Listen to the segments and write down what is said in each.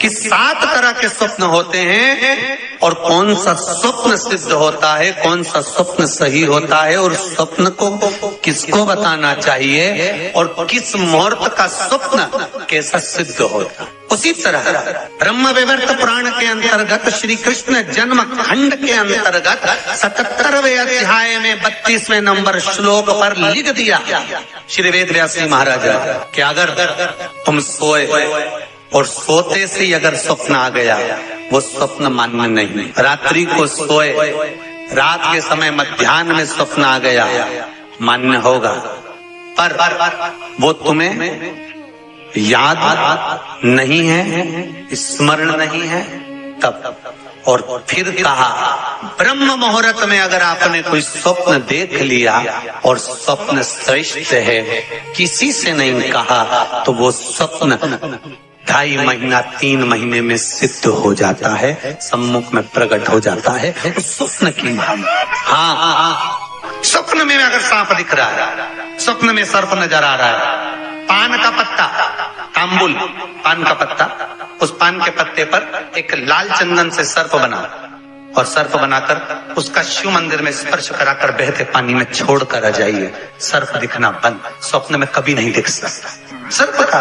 कि 7 तरह के स्वप्न होते हैं और कौन सा स्वप्न सिद्ध होता है, कौन सा स्वप्न सही होता है और स्वप्न को किसको बताना चाहिए और किस मुहूर्त का स्वप्न कैसा सिद्ध होता है। उसी तरह ब्रह्म वैवर्त पुराण के अंतर्गत श्री कृष्ण जन्म खंड के अंतर्गत 77वें अध्याय में 32वें नंबर श्लोक पर लिख दिया श्री वेद व्यास जी महाराज कि अगर तुम सोए और सोते से ही अगर स्वप्न आ गया वो स्वप्न मान्य नहीं। रात्रि को सोए, रात के समय मध्याह्न में स्वप्न आ गया मान्य होगा, पर वो तुम्हें याद नहीं है, स्मरण नहीं है तब। और फिर कहा ब्रह्म मुहूर्त में अगर आपने कोई स्वप्न देख लिया और स्वप्न श्रेष्ठ है, किसी से नहीं कहा, तो वो स्वप्न 2.5 महीना 3 महीने में सिद्ध हो जाता है, सम्मुख में प्रकट हो जाता है स्वप्न की। हाँ, स्वप्न में अगर सांप दिख रहा है, स्वप्न में सर्प नजर आ रहा है, पान का पत्ता, तांबुल पान का पत्ता, उस पान के पत्ते पर एक लाल चंदन से सर्प बना और सर्प बनाकर उसका शिव मंदिर में स्पर्श कराकर बहते पानी में छोड़कर आ जाइए, सर्प दिखना बंद। स्वप्न में कभी नहीं दिख सकता सर्प का।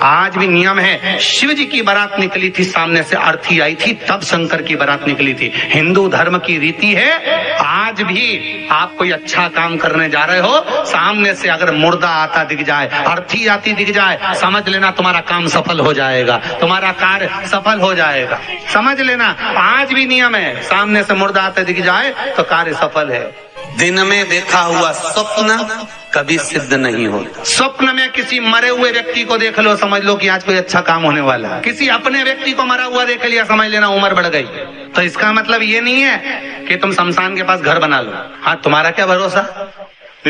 आज भी नियम है, शिव जी की बारात निकली थी, सामने से अर्थी आई थी, तब शंकर की बारात निकली थी। हिंदू धर्म की रीति है, आज भी आप कोई अच्छा काम करने जा रहे हो, सामने से अगर मुर्दा आता दिख जाए, अर्थी आती दिख जाए, समझ लेना तुम्हारा काम सफल हो जाएगा, तुम्हारा कार्य सफल हो जाएगा, समझ लेना। आज भी नियम है, सामने से मुर्दा आता दिख जाए तो कार्य सफल है। दिन में देखा हुआ स्वप्न कभी सिद्ध नहीं होता। स्वप्न में किसी मरे हुए व्यक्ति को देख लो, समझ लो कि आज कोई अच्छा काम होने वाला है। किसी अपने व्यक्ति को मरा हुआ देख लिया, समझ लेना उम्र बढ़ गई। तो इसका मतलब ये नहीं है कि तुम शमशान के पास घर बना लो। हाँ, तुम्हारा क्या भरोसा,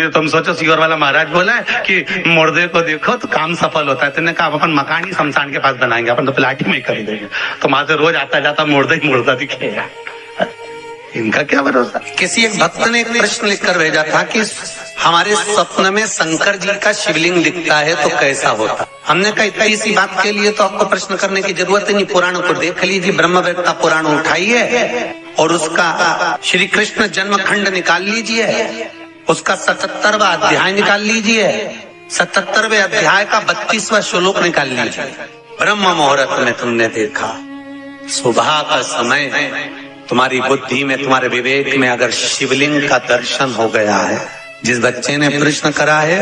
तुम सोचो सीवर वाला महाराज बोला है कि मुर्दे को देखो तो काम सफल होता है, तुमने कहा अपन मकान ही शमशान के पास बनाएंगे, अपन तो प्लाट ही में कर देंगे, तो वहां से रोज आता जाता मुर्दा ही मुर्दा दिखेगा। इनका क्या भरोसा। किसी एक भक्त ने एक प्रश्न लिखकर भेजा था कि हमारे स्वप्न में शंकर जी का शिवलिंग दिखता है तो कैसा होता। हमने कहा इतनी सी बात के लिए तो आपको प्रश्न करने की जरूरत ही नहीं, पुराण को देख लीजिए, ब्रह्मवेद का पुराण उठाइए और उसका श्री कृष्ण जन्म खंड निकाल लीजिए, उसका 77वां अध्याय निकाल लीजिए, 77वें अध्याय का 32वां श्लोक निकाल लीजिए। ब्रह्म मुहूर्त में तुमने देखा, सुबह का समय, तुम्हारी बुद्धि में, तुम्हारे विवेक में अगर शिवलिंग का दर्शन हो गया है। जिस बच्चे ने प्रश्न करा है,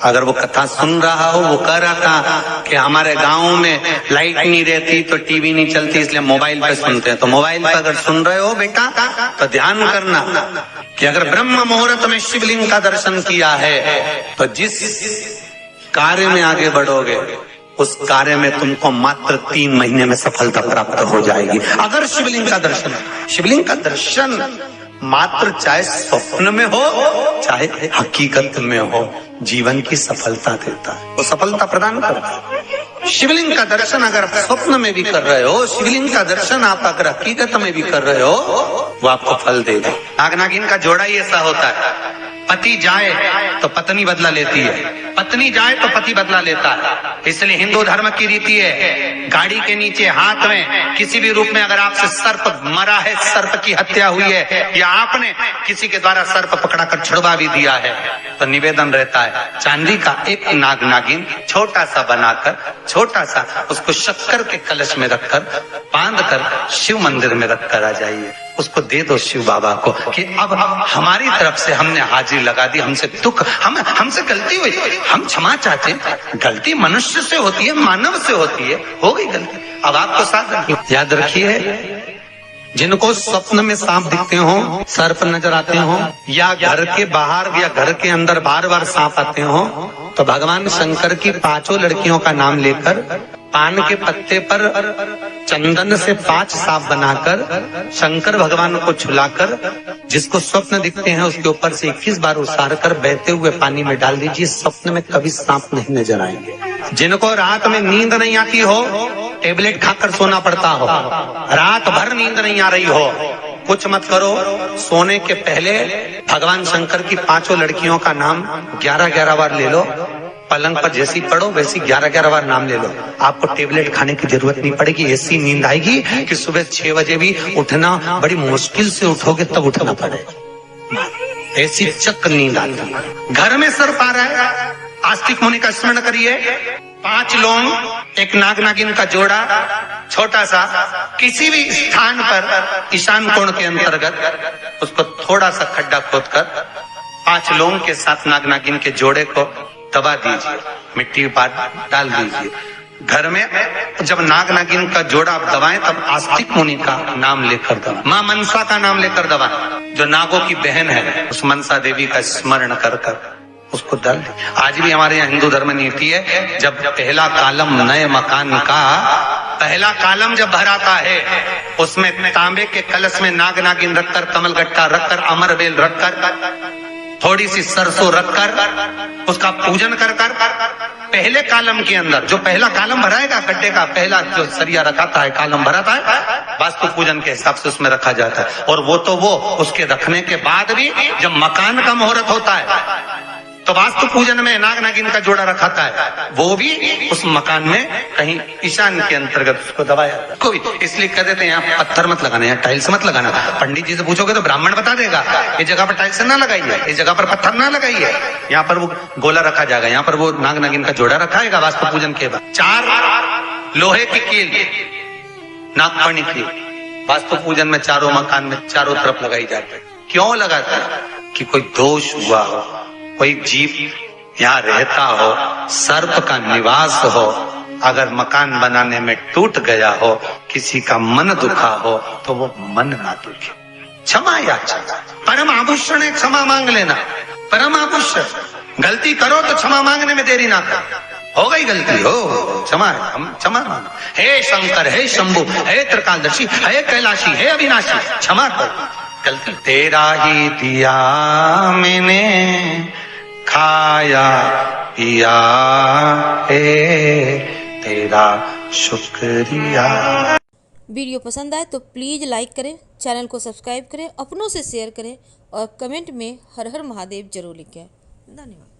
अगर वो कथा सुन रहा हो, वो कह रहा था कि हमारे गांव में लाइट नहीं रहती तो टीवी नहीं चलती, इसलिए मोबाइल पे सुनते हैं। तो मोबाइल पे अगर सुन रहे हो बेटा तो ध्यान करना कि अगर ब्रह्म मुहूर्त में शिवलिंग का दर्शन किया है तो जिस कार्य में आगे बढ़ोगे उस कार्य में तुमको मात्र 3 महीने में सफलता प्राप्त हो जाएगी। अगर शिवलिंग का दर्शन, शिवलिंग का दर्शन मात्र चाहे स्वप्न में हो चाहे हकीकत में हो, जीवन की सफलता देता है, वो सफलता प्रदान करता है। शिवलिंग का दर्शन अगर आप स्वप्न में भी कर रहे हो, शिवलिंग का दर्शन आप अगर हकीकत में भी कर रहे हो, वो आपको फल देगा। नाग नागिन का जोड़ा ही ऐसा होता है, पति जाए तो पत्नी बदला लेती है, पत्नी जाए तो पति बदला लेता है। इसलिए हिंदू धर्म की रीति है, गाड़ी के नीचे हाथ में किसी भी रूप में अगर आपसे सर्प मरा है, सर्प की हत्या हुई है, या आपने किसी के द्वारा सर्प पकड़ा कर छुड़वा भी दिया है, तो निवेदन रहता है चांदी का एक नाग नागिन छोटा सा बनाकर, छोटा सा उसको शक्कर के कलश में रखकर बांध कर शिव मंदिर में रखकर आ जाइए, उसको दे दो शिव बाबा को कि अब हमारी तरफ से हमने हाजिरी लगा दी, हमसे दुख, हमसे गलती हुई, हम क्षमा चाहते हैं। गलती मनुष्य से होती है, मानव से होती है, हो गई गलती, अब आपको साथ याद रखिए। जिनको स्वप्न में सांप दिखते हो, सर्प नजर आते हो, या घर के बाहर या घर के अंदर बार बार सांप आते हो, तो भगवान शंकर की 5 लड़कियों का नाम लेकर पान के पत्ते पर चंदन से 5 सांप बनाकर शंकर भगवान को छुलाकर जिसको स्वप्न दिखते हैं उसके ऊपर से 21 बार उसार कर बहते हुए पानी में डाल दीजिए, स्वप्न में कभी सांप नहीं नजर आएंगे। जिनको रात में नींद नहीं आती हो, टेबलेट खाकर सोना पड़ता हो, रात भर नींद नहीं आ रही हो, कुछ मत करो, सोने के पहले भगवान शंकर की 5 लड़कियों का नाम 11-11 बार ले लो, पलंग पर जैसी पड़ो वैसी 11-11 बार नाम ले लो, आपको टेबलेट खाने की जरूरत नहीं पड़ेगी। ऐसी नींद आएगी कि सुबह 6 बजे भी उठना बड़ी मुश्किल से उठोगे तब उठना पड़ेगा, ऐसी चक्र नींद आती है। घर में सर्प आ रहा है, आस्तिक मुनि का स्मरण करिए। 5 लौंग, एक नाग नागिन का जोड़ा, छोटा सा, किसी भी स्थान पर ईशान कोण के अंतर्गत उसको थोड़ा सा खड्डा खोदकर 5 लौंग के साथ नाग नागिन के जोड़े को दबा दीजिए, मिट्टी पर डाल दीजिए। घर में जब नाग नागिन का जोड़ा आप दबाएं तब आस्तिक मुनि का नाम लेकर दबाएं, मां मनसा का नाम लेकर दबाएं, जो नागों की बहन है उस मनसा देवी का स्मरण कर कर उसको डाल दी। आज भी हमारे यहाँ हिंदू धर्म नीति है, जब पहला कालम नए मकान का पहला कालम जब भराता है उसमें तांबे के कलश में नाग नागिन रखकर, कमलगट्टा रखकर, अमरबेल रखकर, थोड़ी सी सरसों रखकर उसका पूजन कर कर पहले कालम के अंदर जो पहला कालम भराएगा, गड्ढे का पहला जो सरिया रखाता है, कालम भराता है, वास्तु पूजन के हिसाब से उसमें रखा जाता है। और वो तो वो उसके रखने के बाद भी जब मकान का मुहूर्त होता है तो वास्तु पूजन में नाग नागिन का जोड़ा रखाता है, वो भी उस मकान में कहीं ईशान के अंतर्गत उसको दबाया कोई। इसलिए कह देते हैं यहाँ पत्थर मत लगाना, यहाँ टाइल्स मत लगाना। पंडित जी से पूछोगे तो ब्राह्मण बता देगा ये जगह पर टाइल्स ना लगाइए, इस जगह पर पत्थर ना लगाइए, यहाँ पर वो गोला रखा जाएगा, यहाँ पर वो नाग नागिन का जोड़ा रखाएगा वास्तु पूजन के बाद। 4 लोहे की कील, नागफणी की, वास्तु पूजन में चारों मकान में चारों तरफ लगाई जाती है। क्यों लगाता है? कि कोई दोष हुआ हो, कोई जीव यहाँ रहता हो, सर्प का निवास हो, अगर मकान बनाने में टूट गया हो, किसी का मन दुखा हो तो वो मन ना दुखे। क्षमा याचना, परम आभूषण है, क्षमा मांग लेना, परम आभूषण। गलती करो तो क्षमा मांगने में देरी ना कर, हो गई गलती हो क्षमा है, हम क्षमा मांगो। हे शंकर, हे शंभु, हे त्रिकालदर्शी, हे कैलाशी, हे अविनाशी, क्षमा करो गलती। तेरा ही दिया मैंने खाया पिया है, तेरा शुक्रिया। वीडियो पसंद आए तो प्लीज़ लाइक करें, चैनल को सब्सक्राइब करें, अपनों से शेयर करें और कमेंट में हर हर महादेव जरूर लिखें। धन्यवाद।